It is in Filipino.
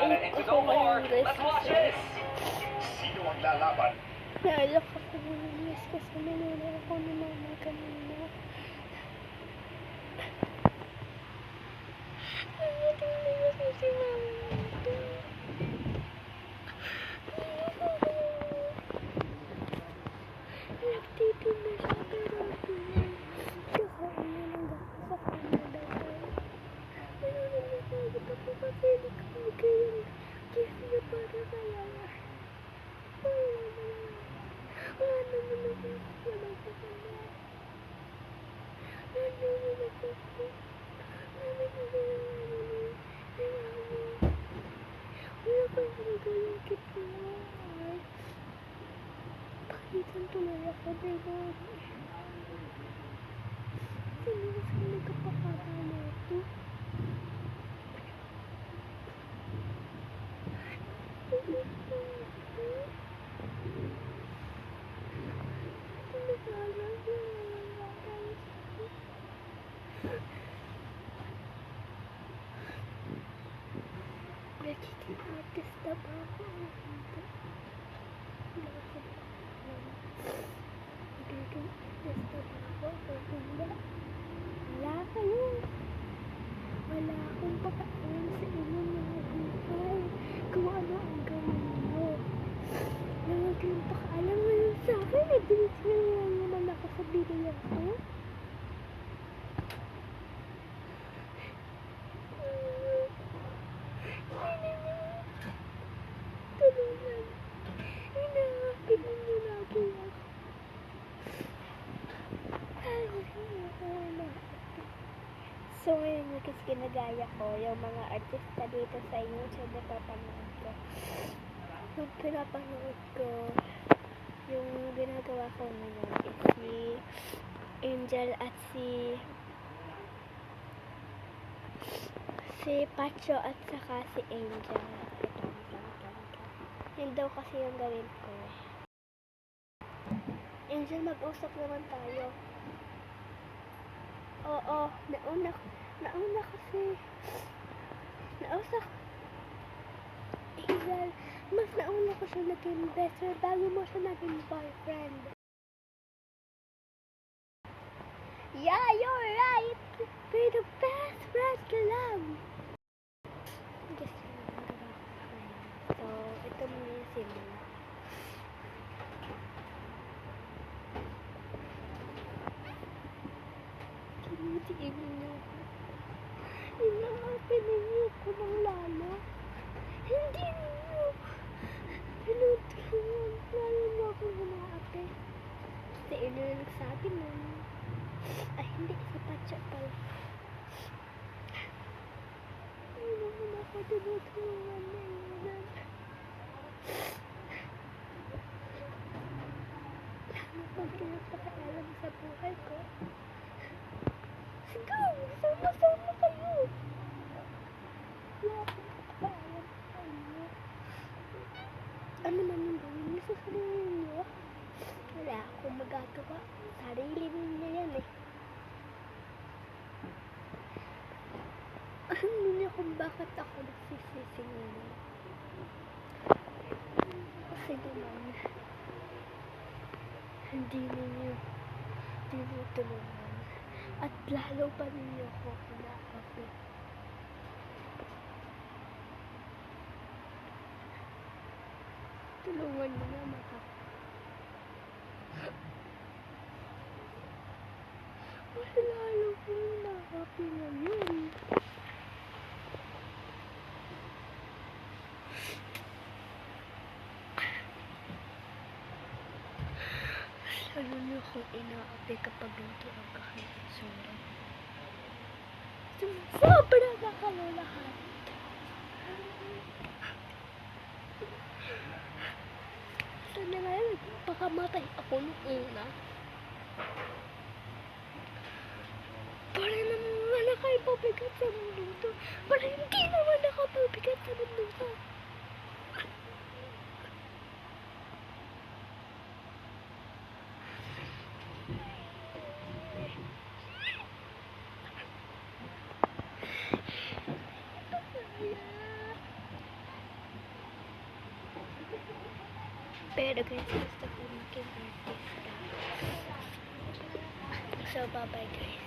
ako ngayon guys kasi Sino ang lalaban? naalok ako ngayon guys kasi nanonood ako ni mama kanina. Tingnan ko si mama ito. Nagtitinda siya pero kakain na lang ako sa Canada guys. Pero nalagagod ako kasi hindi ko bigay yung gift niya para sa yaya. Wala naman ako naman sa kanya. Wala naman ako. Wala kang nagay yung gift niya. Pakitan tuloy ako dito. Hindi kasi nagkapakata na ito. Nagiging artista ba ako? Hindi ako nagiging artista ba ako? Hindi. Wala kayo. Wala akong pakaalam sa inyo mga buhay. Kung ano ang gawin nyo. Huwag kayong pakaalam ngayon sa akin. Binigyan naman ako sa video ko. Tulungan. Hinahanapin niyo lagi ako. So ngayon kasi ginagaya ko yung mga artista dito sa YouTube na papanood ko. Yung pinapanood ko, yung ginagawa ko ngayon is si Angel at si Pacho at saka si Angel. Yun daw kasi yung gawin ko. Angel, mag-usap naman tayo. Oo, nauna kasi. Angel, mas nauna ko siya naging best friend bago mo siya naging boyfriend. Yeah, you're right! We're the best friend ka lang! Gusto nyo ang gagawa ko ngayon. So, ito muna yung simula. Tinitiigin niyo ako. Inaapin niyo ako ng lalo. Hindi niyo. Tinutulungan. Lalo mo ako humaapi. Kasi ino na nagsabi nun. Ay, hindi. Si Pacha pala. Hindi naman ako tinutulungan na yun. Lalo pag pinapakaalam sa buhay ko. Sige, sama-sama kayo. Wala akong papaalam sa inyo. Ano man yung gawin niyo sa sarili niyo? Wala akong magagawa. Sarili niyo yan eh. Alam niyo kung bakit ako nagsisisi ngayon? Kasi naman, hindi ninyo tinutulungan. At lalo pa ninyo ako kinakapit. Tulungan mo na mga. Mas lalo po nakapi ngayon. Lalo niyo akong inaapi kapag ganito ang aking itsura. Sobra na kayo lahat. Sana ngayon, pakamatay ako nung una. Para naman nakaipabigat sa mundo to. Para hindi naman nakapabigat sa mundo to. Pero guys, gusto ko maging artista. So, bye-bye guys.